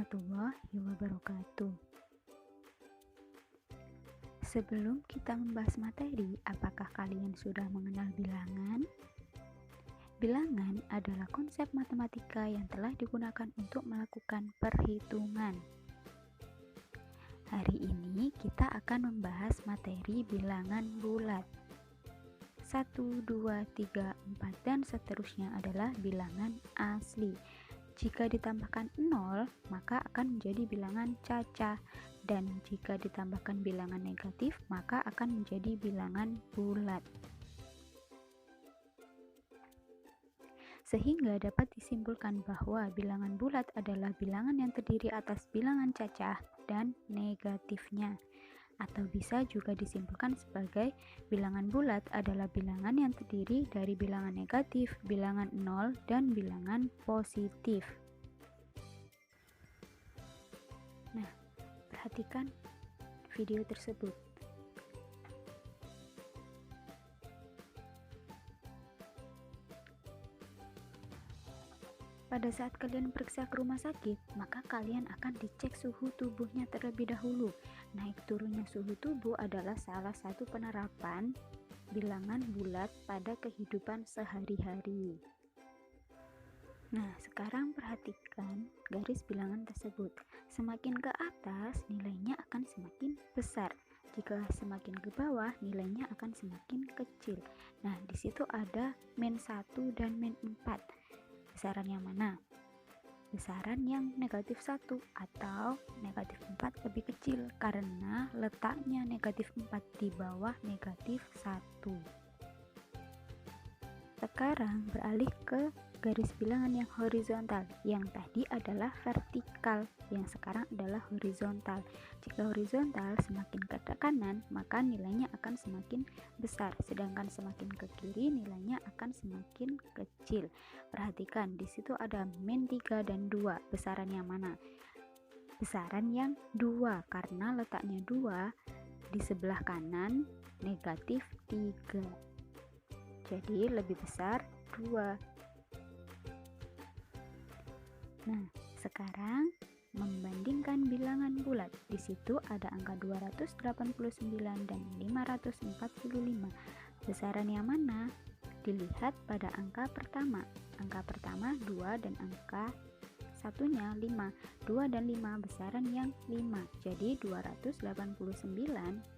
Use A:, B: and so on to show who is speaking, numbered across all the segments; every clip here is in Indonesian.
A: warahmatullahi wabarakatuh. Sebelum kita membahas materi, apakah kalian sudah mengenal bilangan? Bilangan adalah konsep matematika yang telah digunakan untuk melakukan perhitungan. Hari ini kita akan membahas materi bilangan bulat. 1, 2, 3, 4, dan seterusnya adalah bilangan asli. Jika ditambahkan 0, maka akan menjadi bilangan cacah, dan jika ditambahkan bilangan negatif, maka akan menjadi bilangan bulat. Sehingga dapat disimpulkan bahwa bilangan bulat adalah bilangan yang terdiri atas bilangan cacah dan negatifnya. Atau bisa juga disimpulkan sebagai bilangan bulat adalah bilangan yang terdiri dari bilangan negatif, bilangan 0, dan bilangan positif. Nah, perhatikan video tersebut. Pada saat kalian periksa ke rumah sakit, maka kalian akan dicek suhu tubuhnya terlebih dahulu. Naik turunnya suhu tubuh adalah salah satu penerapan bilangan bulat pada kehidupan sehari-hari. Nah, sekarang perhatikan garis bilangan tersebut. Semakin ke atas, nilainya akan semakin besar. Jika semakin ke bawah, nilainya akan semakin kecil. Nah, di situ ada min 1 dan min 4. Besaran yang mana? Besaran yang negatif 1 atau negatif 4 lebih kecil karena letaknya negatif 4 di bawah negatif 1. Sekarang beralih ke garis bilangan yang horizontal. Yang tadi adalah vertikal, yang sekarang adalah horizontal. Jika horizontal semakin ke kanan, maka nilainya akan semakin besar, sedangkan semakin ke kiri nilainya akan semakin kecil. Perhatikan, di situ ada min 3 dan 2. Besaran yang mana? Besaran yang 2 karena letaknya 2 di sebelah kanan negatif 3. Jadi lebih besar 2. Nah, sekarang membandingkan bilangan bulat. Di situ ada angka 289 dan 545. Besaran yang mana? Dilihat pada angka pertama. Angka pertama 2 dan angka satunya 5. 2 dan 5 besaran yang 5. Jadi 289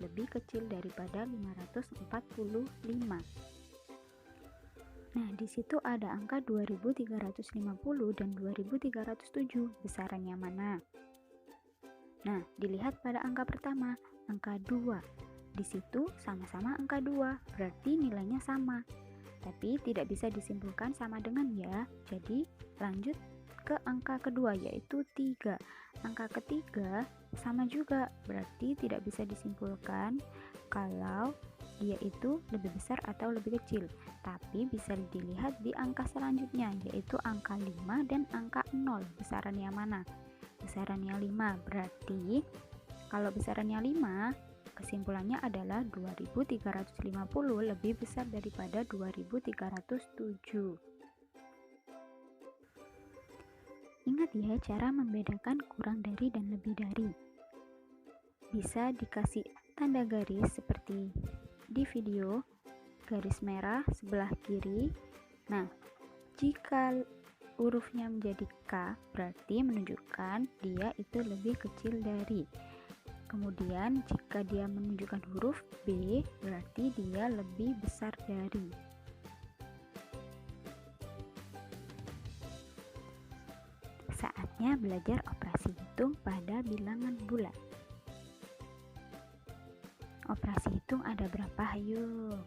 A: lebih kecil daripada 545. Nah, di situ ada angka 2350 dan 2307. Besarannya mana? Nah, dilihat pada angka pertama, angka 2. Di situ sama-sama angka 2, berarti nilainya sama. Tapi tidak bisa disimpulkan sama dengan ya. Jadi, lanjut ke angka kedua yaitu 3. Angka ketiga sama juga, berarti tidak bisa disimpulkan kalau dia itu lebih besar atau lebih kecil, tapi bisa dilihat di angka selanjutnya yaitu angka 5 dan angka 0. Besarannya mana? Besarannya 5, berarti kalau besarannya 5, kesimpulannya adalah 2350 lebih besar daripada 2307. Ingat ya, cara membedakan kurang dari dan lebih dari. Bisa dikasih tanda garis seperti di video, garis merah sebelah kiri. Nah, jika hurufnya menjadi K, berarti menunjukkan dia itu lebih kecil dari. Kemudian, jika dia menunjukkan huruf B, berarti dia lebih besar dari. Saatnya belajar operasi hitung pada bilangan bulat. Operasi hitung ada berapa? Hayo.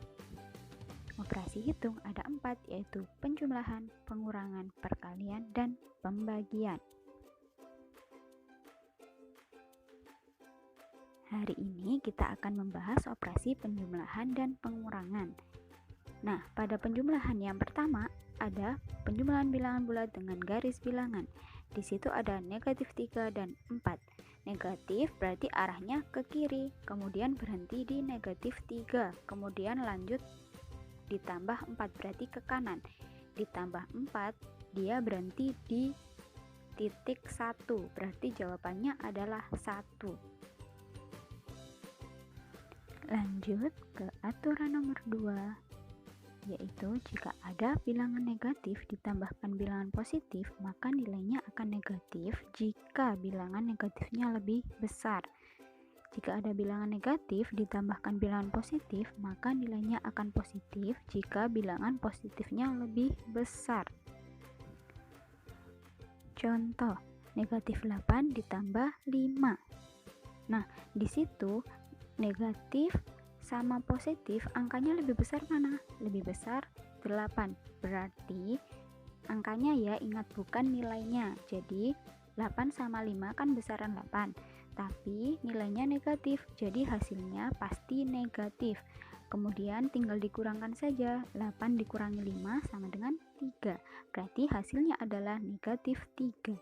A: Operasi hitung ada 4, yaitu penjumlahan, pengurangan, perkalian, dan pembagian. Hari ini kita akan membahas operasi penjumlahan dan pengurangan. Nah, pada penjumlahan yang pertama ada penjumlahan bilangan bulat dengan garis bilangan. Di situ ada negatif 3 dan 4. Negatif berarti arahnya ke kiri, kemudian berhenti di negatif 3, kemudian lanjut ditambah 4 berarti ke kanan. Ditambah 4 dia berhenti di berarti jawabannya adalah 1. Lanjut ke aturan nomor 2, yaitu jika ada bilangan negatif ditambahkan bilangan positif, maka nilainya akan negatif jika bilangan negatifnya lebih besar. Jika ada bilangan negatif ditambahkan bilangan positif, maka nilainya akan positif jika bilangan positifnya lebih besar. Contoh, negatif 8 ditambah 5. Nah, di situ negatif sama positif, angkanya lebih besar mana? Lebih besar 8. Berarti angkanya ya, ingat bukan nilainya. Jadi 8 sama 5 kan besaran 8. Tapi nilainya negatif, jadi hasilnya pasti negatif. Kemudian tinggal dikurangkan saja, 8 dikurangi 5 sama dengan 3. Berarti hasilnya adalah negatif 3.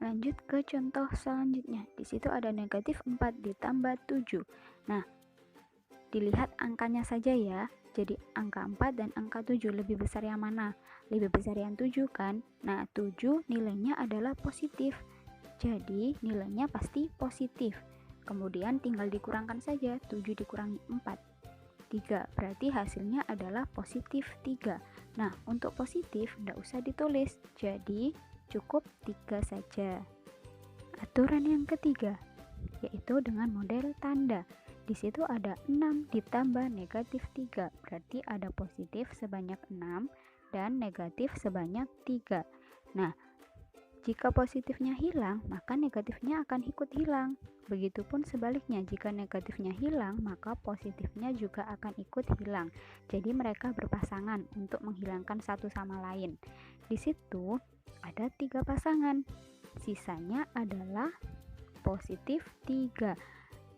A: Lanjut ke contoh selanjutnya. Di situ ada negatif 4 ditambah 7. Nah, dilihat angkanya saja ya. Jadi angka 4 dan angka 7 lebih besar yang mana? Lebih besar yang 7 kan? Nah, 7 nilainya adalah positif. Jadi nilainya pasti positif. Kemudian tinggal dikurangkan saja, 7 dikurangi 4, 3. Berarti hasilnya adalah positif 3. Nah, untuk positif tidak usah ditulis, jadi cukup 3 saja. Aturan yang ketiga, yaitu dengan model tanda. Di situ ada 6 ditambah negatif 3, berarti ada positif sebanyak 6 dan negatif sebanyak 3. Nah, jika positifnya hilang, maka negatifnya akan ikut hilang. Begitupun sebaliknya, jika negatifnya hilang, maka positifnya juga akan ikut hilang. Jadi mereka berpasangan untuk menghilangkan satu sama lain. Di situ ada 3 pasangan. Sisanya adalah positif 3.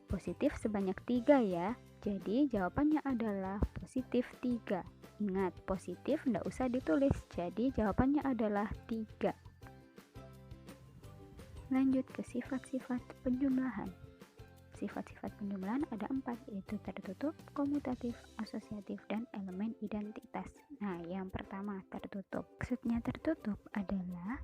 A: Positif sebanyak 3 ya. Jadi jawabannya adalah positif 3. Ingat, positif tidak usah ditulis. Jadi jawabannya adalah 3. Lanjut ke sifat-sifat penjumlahan. Sifat-sifat penjumlahan ada 4, yaitu tertutup, komutatif, asosiatif, dan elemen identitas. Nah, yang pertama tertutup. Maksudnya tertutup adalah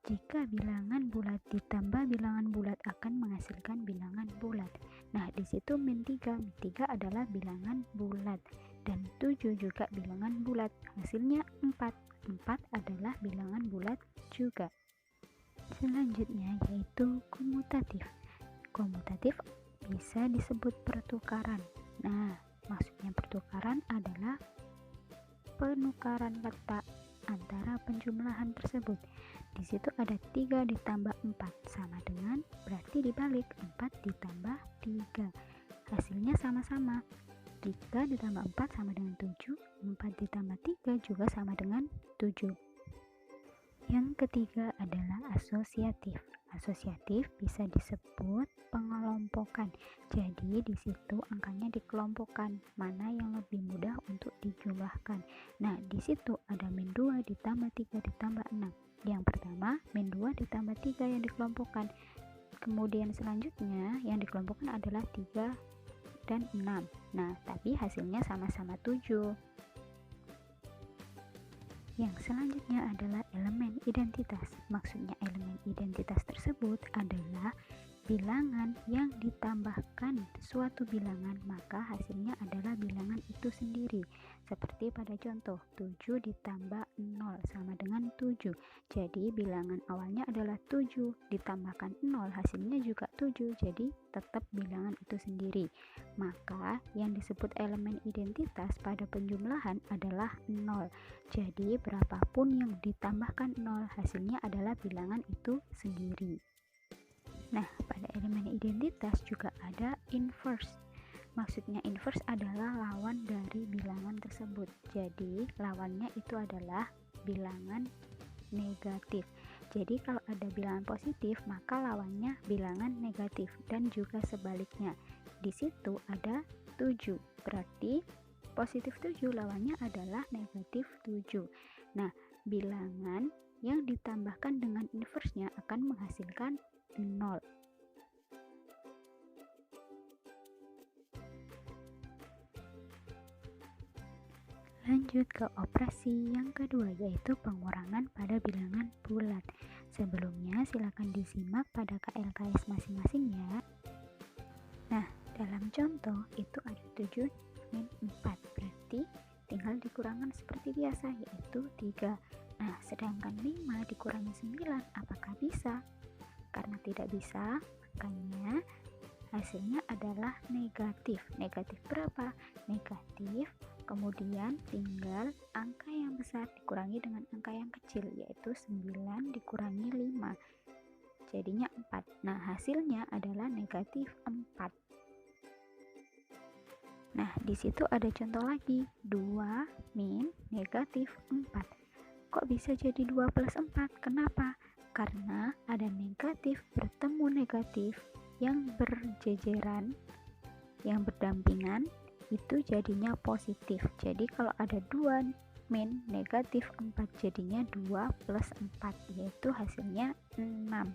A: jika bilangan bulat ditambah bilangan bulat akan menghasilkan bilangan bulat. Nah, di situ min 3 adalah bilangan bulat dan 7 juga bilangan bulat. Hasilnya 4. 4 adalah bilangan bulat juga. Selanjutnya yaitu komutatif. Komutatif bisa disebut pertukaran. Nah, maksudnya pertukaran adalah penukaran letak antara penjumlahan tersebut. Di situ ada 3 ditambah 4 sama dengan, berarti dibalik 4 ditambah 3. Hasilnya sama-sama. 3 ditambah 4 sama dengan 7, 4 ditambah 3 juga sama dengan 7. Yang ketiga adalah asosiatif. Asosiatif bisa disebut pengelompokan. Jadi di situ angkanya dikelompokkan, mana yang lebih mudah untuk dijumlahkan. Nah, di situ ada min 2 ditambah 3 ditambah 6. Yang pertama, min 2 ditambah 3 yang dikelompokkan. Kemudian selanjutnya yang dikelompokkan adalah 3 dan 6. Nah, tapi hasilnya sama-sama 7. Yang selanjutnya adalah elemen identitas. Maksudnya elemen identitas tersebut adalah bilangan yang ditambahkan suatu bilangan, maka hasilnya adalah bilangan itu sendiri. Seperti pada contoh, 7 ditambah 0 sama dengan 7. Jadi bilangan awalnya adalah 7, ditambahkan 0, hasilnya juga 7. Jadi tetap bilangan itu sendiri. Maka yang disebut elemen identitas pada penjumlahan adalah 0. Jadi berapapun yang ditambahkan 0, hasilnya adalah bilangan itu sendiri. Nah, pada elemen identitas juga ada inverse. Maksudnya inverse adalah lawan dari bilangan tersebut. Jadi, lawannya itu adalah bilangan negatif. Jadi, kalau ada bilangan positif, maka lawannya bilangan negatif dan juga sebaliknya. Di situ ada 7. Berarti positif 7 lawannya adalah negatif 7. Nah, bilangan yang ditambahkan dengan inverse-nya akan menghasilkan 0. Lanjut ke operasi yang kedua, yaitu pengurangan pada bilangan bulat. Sebelumnya silakan disimak pada KLKS masing-masing ya. Nah, dalam contoh itu ada 7 min 4, berarti tinggal dikurangan seperti biasa, yaitu 3. Nah, sedangkan 5 dikurangi 9, apakah bisa? Karena tidak bisa, makanya hasilnya adalah negatif. Negatif berapa? Negatif, kemudian tinggal angka yang besar dikurangi dengan angka yang kecil, yaitu 9 dikurangi 5. Jadinya 4. Nah, hasilnya adalah negatif 4. Nah, di situ ada contoh lagi, 2 min negatif 4. Kok bisa jadi 2 plus 4? Kenapa? Karena ada negatif bertemu negatif yang berjejeran, yang berdampingan, itu jadinya positif. Jadi kalau ada 2 min negatif 4, jadinya 2 plus 4, yaitu hasilnya 6.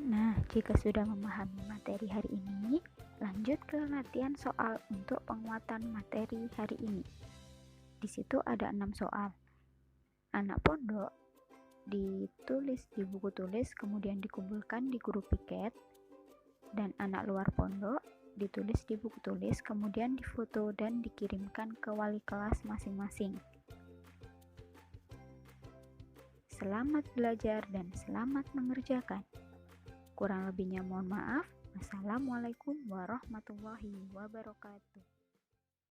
A: Nah, jika sudah memahami materi hari ini, lanjut ke latihan soal untuk penguatan materi hari ini. Di situ ada 6 soal. Anak pondok ditulis di buku tulis, kemudian dikumpulkan di guru piket, dan anak luar pondok ditulis di buku tulis, kemudian difoto dan dikirimkan ke wali kelas masing-masing. Selamat belajar dan selamat mengerjakan. Kurang lebihnya mohon maaf. Wassalamualaikum warahmatullahi wabarakatuh.